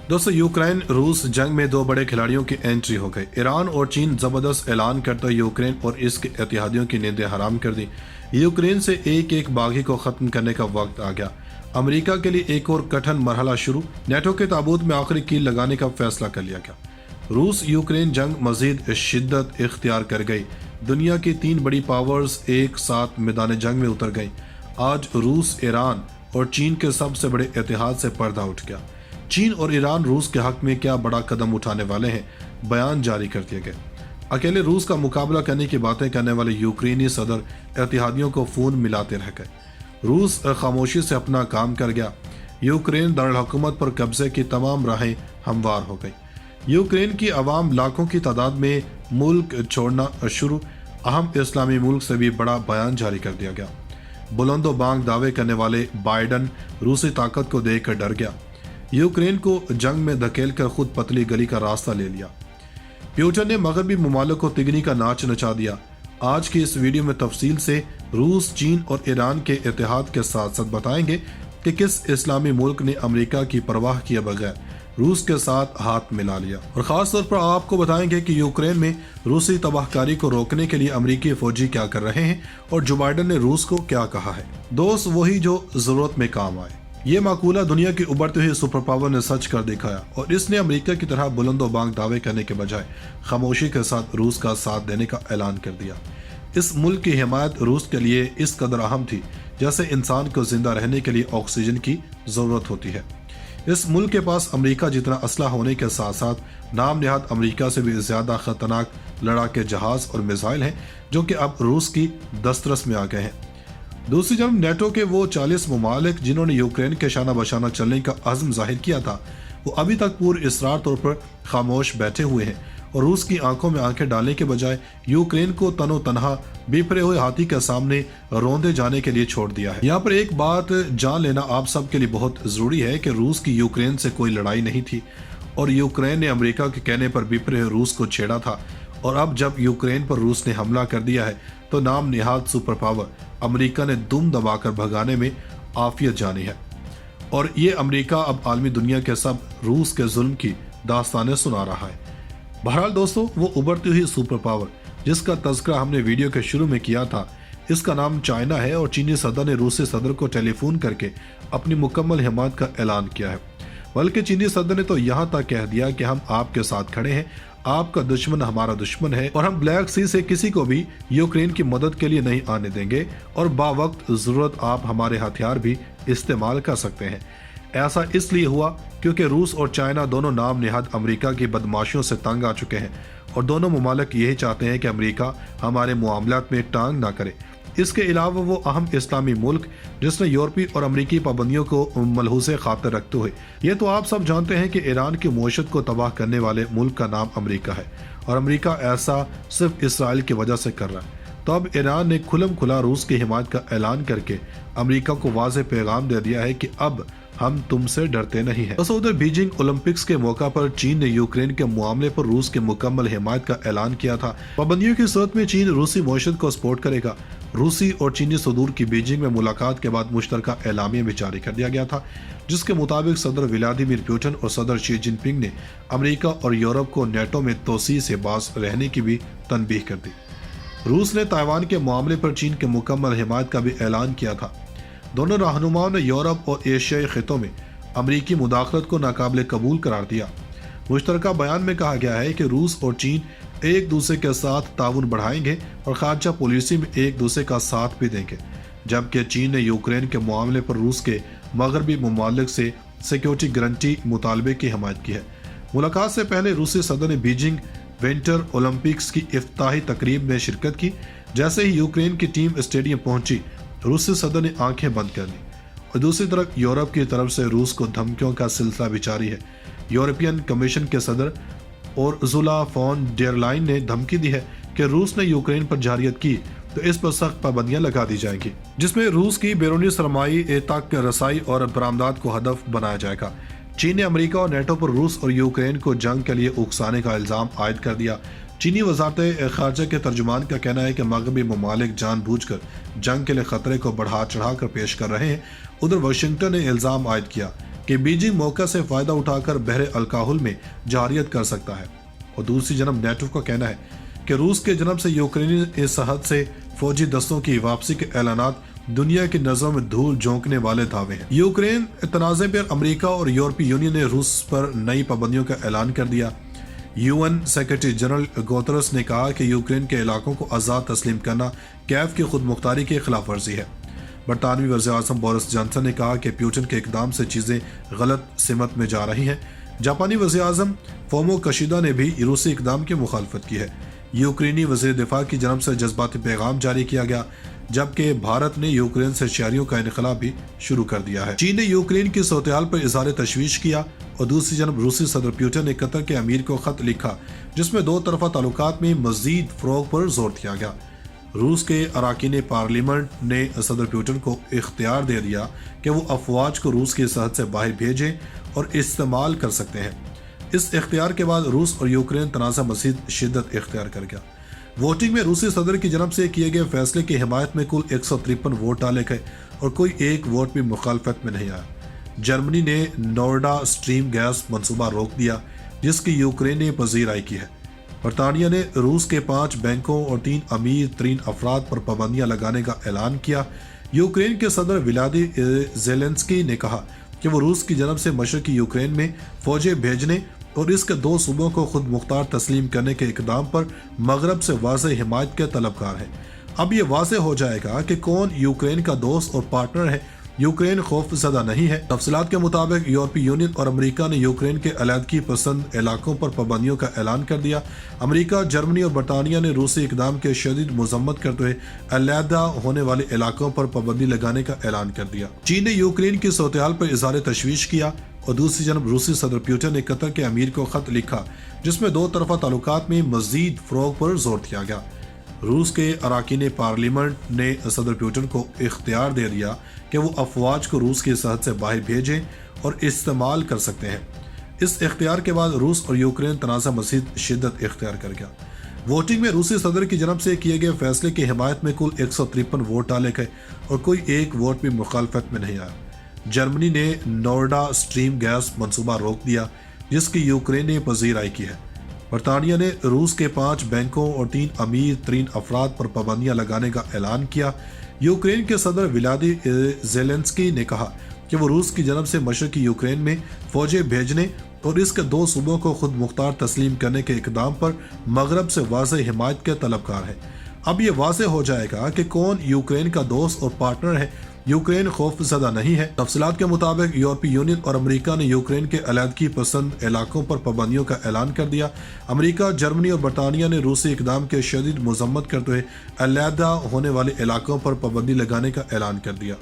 दोस्तों, यूक्रेन रूस जंग में दो बड़े खिलाड़ियों की एंट्री हो गई। ईरान और चीन जबरदस्त ऐलान करते हुए यूक्रेन और इसके इत्तेहादियों की नींदें हराम कर दी। यूक्रेन से एक एक बागी को खत्म करने का वक्त आ गया। अमेरिका के लिए एक और कठिन मरहला शुरू। नेटो के ताबूत में आखिरी कील लगाने का फैसला कर लिया गया। रूस यूक्रेन जंग मजीद शिद्दत इख्तियार कर गई। दुनिया की तीन बड़ी पावर्स एक साथ मैदान जंग में उतर गई। आज रूस, ईरान और चीन के सबसे बड़े इत्तेहाद से पर्दा उठ गया। चीन और ईरान रूस के हक में क्या बड़ा कदम उठाने वाले हैं, बयान जारी कर दिए गए। अकेले रूस का मुकाबला करने की बातें करने वाले यूक्रेनी सदर इत्तेहादियों को फोन मिलाते रह गए। रूस खामोशी से अपना काम कर गया। यूक्रेन दारुल हुकूमत पर कब्जे की तमाम राहें हमवार हो गई। यूक्रेन की आवाम लाखों की तादाद में मुल्क छोड़ना शुरू। अहम इस्लामी मुल्क से भी बड़ा बयान जारी कर दिया गया। बुलंदो बांग दावे करने वाले बाइडन रूसी ताकत को देखकर डर गया। यूक्रेन को जंग में धकेलकर खुद पतली गली का रास्ता ले लिया। प्यूटन ने मगरबी ममालिक को तिगनी का नाच नचा दिया। आज की इस वीडियो में तफसील से रूस, चीन और ईरान के इत्तेहाद के साथ साथ बताएंगे कि किस इस्लामी मुल्क ने अमेरिका की परवाह किए बगैर रूस के साथ हाथ मिला लिया। और खास तौर पर आपको बताएंगे कि यूक्रेन में रूसी तबाहकारी को रोकने के लिए अमेरिकी फौजी क्या कर रहे हैं और जो बाइडन ने रूस को क्या कहा है। दोस्त वही जो जरूरत में काम आए। ये माकूला दुनिया की उभरती हुई सुपर पावर ने सच कर दिखाया और इसने अमेरिका की तरह बुलंदो बांग दावे करने के बजाय खामोशी के साथ रूस का साथ देने का ऐलान कर दिया। इस मुल्क की हिमायत रूस के लिए इस कदर अहम थी जैसे इंसान को जिंदा रहने के लिए ऑक्सीजन की जरूरत होती है। इस मुल्क के पास अमेरिका जितना असला होने के साथ साथ नाम निहाद अमेरिका से भी ज्यादा खतरनाक लड़ाके जहाज और मिसाइल हैं जो कि अब रूस की दस्तरस में आ गए हैं। दूसरी तरफ नेटो के वो 40 ममालिक जिन्होंने यूक्रेन के शाना बशाना चलने का अज़्म जाहिर किया था, वो अभी तक पूरे इसरार तौर पर खामोश बैठे हुए हैं और रूस की आंखों में आंखें डालने के बजाय यूक्रेन को तनो तनहा बिफरे हुए हाथी के सामने रौंदे जाने के लिए छोड़ दिया है। यहाँ पर एक बात जान लेना आप सब के लिए बहुत जरूरी है कि रूस की यूक्रेन से कोई लड़ाई नहीं थी और यूक्रेन ने अमेरिका के कहने पर बिफरे हुए रूस को छेड़ा था। और अब जब यूक्रेन पर रूस ने हमला कर दिया है तो नाम निहाद सुपर पावर अमेरिका ने दुम दबाकर भगाने में आफियत जानी है। और ये अमेरिका अब आलमी दुनिया के सब रूस के जुल्म की दास्तानें सुना रहा है। बहरहाल दोस्तों, वो उभरती हुई सुपर पावर जिसका तज़किरा हमने वीडियो के शुरू में किया था, इसका नाम चाइना है और चीनी सदर ने रूसी सदर को टेलीफोन करके अपनी मुकम्मल हिमायत का ऐलान किया है। बल्कि चीनी सदर ने तो यहाँ तक कह दिया कि हम आपके साथ खड़े हैं, आपका दुश्मन हमारा दुश्मन है और हम ब्लैक सी से किसी को भी यूक्रेन की मदद के लिए नहीं आने देंगे और बावक्त जरूरत आप हमारे हथियार भी इस्तेमाल कर सकते हैं। ऐसा इसलिए हुआ क्योंकि रूस और चाइना दोनों नाम निहाद अमेरिका की बदमाशियों से तंग आ चुके हैं और दोनों ममालिक यही चाहते हैं कि अमेरिका हमारे मामलात में टांग ना करे। इसके अलावा वो अहम इस्लामी मुल्क जिसने यूरोपी और अमरीकी पाबंदियों को मलहूज़े खातिर रखते हुए, ये तो आप सब जानते हैं कि ईरान की मईशत को तबाह करने वाले मुल्क का नाम अमरीका है और अमरीका ऐसा सिर्फ इसराइल की वजह से कर रहा है। तो अब ईरान ने खुलम खुला रूस की हिमायत का ऐलान करके अमरीका को वाज़ेह पैगाम दे दिया है कि अब हम तुमसे डरते नहीं हैं। तो उधर बीजिंग ओलंपिक्स के मौका पर चीन ने यूक्रेन के मामले पर रूस के मुकम्मल हिमायत का ऐलान किया था। पाबंदियों की सूरत में चीन रूसी मईशत को सपोर्ट करेगा। रूसी और चीनी सदूर की बीजिंग में मुलाकात के बाद मुश्तरका एलामिया भी जारी कर दिया गया था जिसके मुताबिक सदर व्लादिमीर पुतिन और सदर शी जिनपिंग ने अमेरिका और यूरोप को नेटो में तोसी से बाज रहने की भी तनबीह कर दी। रूस ने ताइवान के मामले पर चीन के मुकम्मल हिमायत का भी ऐलान किया था। दोनों रहनुमाओं ने यूरोप और एशियाई खितों में अमरीकी मुदाखलत को नाकाबिल कबूल करार दिया। मुश्तरका बयान में कहा गया है कि रूस और चीन एक दूसरे के साथ ताउन बढ़ाएंगे और खारजा पॉलिसी में एक दूसरे का साथ भी देंगे, जबकि चीन ने यूक्रेन के मामले पर रूस के मगरबी ममालिक से सिक्योरिटी गारंटी मुतालबे की हिमायत की है। मुलाकात से पहले रूसी सदर ने बीजिंग विंटर ओलंपिक्स की इफ्ताही तकरीब में शिरकत की। जैसे ही यूक्रेन की टीम स्टेडियम पहुंची, रूसी सदर ने आंखें बंद कर ली और दूसरी तरफ यूरोप की तरफ से रूस को धमकियों का सिलसिला भी जारी है। यूरोपियन कमीशन के सदर और उर्सुला फॉन डेर लाइन ने धमकी दी है कि रूस ने यूक्रेन पर जारियत की तो इस पर सख्त पाबंदियां लगा दी जाएंगी, जिसमें रूस की बैरूनी सरमाई तक रसाई और बरामदात को हदफ बनाया जाएगा। चीन ने अमेरिका और नेटो पर रूस और यूक्रेन को जंग के लिए उकसाने का इल्जाम आयद कर दिया। चीनी वजारत खारजा के तर्जुमान का कहना है कि मगरबी ममालिक जानबूझकर जंग के लिए खतरे को बढ़ा चढ़ा कर पेश कर रहे हैं। उधर वाशिंगटन ने इल्जाम आयद किया کہ بیجنگ موقع سے فائدہ اٹھا کر بحر الکاہل میں جارحیت کر سکتا ہے، اور دوسری جانب نیٹو کا کہنا ہے کہ روس کے جانب سے یوکرینی سرحد سے فوجی دستوں کی واپسی کے اعلانات دنیا کی نظروں میں دھول جھونکنے والے دعوے ہیں۔ یوکرین تنازع پر امریکہ اور یورپی یونین نے روس پر نئی پابندیوں کا اعلان کر دیا۔ UN سیکرٹری جنرل گوترس نے کہا کہ یوکرین کے علاقوں کو آزاد تسلیم کرنا کیف کی خود مختاری کی خلاف ورزی ہے۔ برطانوی وزیر اعظم بورس جانسن نے کہا کہ پیوٹن کے اقدام سے چیزیں غلط سمت میں جا رہی ہیں۔ جاپانی وزیر اعظم فومو کشیدا نے بھی روسی اقدام کی مخالفت کی ہے۔ یوکرینی وزیر دفاع کی جانب سے جذباتی پیغام جاری کیا گیا، جبکہ بھارت نے یوکرین سے شہریوں کا انخلا بھی شروع کر دیا ہے۔ چین نے یوکرین کی صورتحال پر اظہار تشویش کیا، اور دوسری جانب روسی صدر پیوٹن نے قطر کے امیر کو خط لکھا جس میں دو طرفہ تعلقات میں مزید فروغ پر زور دیا گیا۔ روس کے اراکین پارلیمنٹ نے صدر پیوٹن کو اختیار دے دیا کہ وہ افواج کو روس کی سرحد سے باہر بھیجیں اور استعمال کر سکتے ہیں۔ اس اختیار کے بعد روس اور یوکرین تنازع مزید شدت اختیار کر گیا۔ ووٹنگ میں روسی صدر کی جانب سے کیے گئے فیصلے کی حمایت میں کل 153 ووٹ ڈالے گئے اور کوئی ایک ووٹ بھی مخالفت میں نہیں آیا۔ جرمنی نے نورڈا سٹریم گیس منصوبہ روک دیا جس کی یوکرین نے پذیرائی کی ہے۔ برطانیہ نے روس کے 5 بینکوں اور 3 امیر ترین افراد پر پابندیاں لگانے کا اعلان کیا۔ یوکرین کے صدر ولادی زیلنسکی نے کہا کہ وہ روس کی جانب سے مشرقی یوکرین میں فوجیں بھیجنے اور اس کے 2 صوبوں کو خود مختار تسلیم کرنے کے اقدام پر مغرب سے واضح حمایت کے طلبگار ہیں۔ اب یہ واضح ہو جائے گا کہ کون یوکرین کا دوست اور پارٹنر ہے۔ یوکرین خوف زدہ نہیں ہے۔ تفصیلات کے مطابق یورپی یونین اور امریکہ نے یوکرین کے علیحدگی پسند علاقوں پر پابندیوں کا اعلان کر دیا۔ امریکہ، جرمنی اور برطانیہ نے روسی اقدام کے شدید مذمت کرتے ہوئے علیحدہ ہونے والے علاقوں پر پابندی لگانے کا اعلان کر دیا۔ چین نے یوکرین کی صورتحال پر اظہار تشویش کیا، اور دوسری جانب روسی صدر پیوٹن نے قطر کے امیر کو خط لکھا جس میں دو طرفہ تعلقات میں مزید فروغ پر زور دیا گیا۔ روس کے اراکین پارلیمنٹ نے صدر پیوٹن کو اختیار دے دیا کہ وہ افواج کو روس کی سرحد سے باہر بھیجیں اور استعمال کر سکتے ہیں۔ اس اختیار کے بعد روس اور یوکرین تنازع مزید شدت اختیار کر گیا۔ ووٹنگ میں روسی صدر کی جانب سے کیے گئے فیصلے کی حمایت میں کل 153 ووٹ ڈالے گئے اور کوئی ایک ووٹ بھی مخالفت میں نہیں آیا۔ جرمنی نے نورڈا سٹریم گیس منصوبہ روک دیا جس کی یوکرین نے پذیرائی کی ہے۔ برطانیہ نے روس کے 5 بینکوں اور 3 امیر ترین افراد پر پابندیاں لگانے کا اعلان کیا۔ یوکرین کے صدر ولادی زیلنسکی نے کہا کہ وہ روس کی جانب سے مشرقی یوکرین میں فوجیں بھیجنے اور اس کے 2 صوبوں کو خود مختار تسلیم کرنے کے اقدام پر مغرب سے واضح حمایت کے طلبگار ہیں۔ اب یہ واضح ہو جائے گا کہ کون یوکرین کا دوست اور پارٹنر ہے۔ یوکرین خوف زدہ نہیں ہے۔ تفصیلات کے مطابق یورپی یونین اور امریکہ نے یوکرین کے علیحدگی پسند علاقوں پر پابندیوں کا اعلان کر دیا۔ امریکہ، جرمنی اور برطانیہ نے روسی اقدام کے شدید مذمت کرتے ہوئے علیحدہ ہونے والے علاقوں پر پابندی لگانے کا اعلان کر دیا۔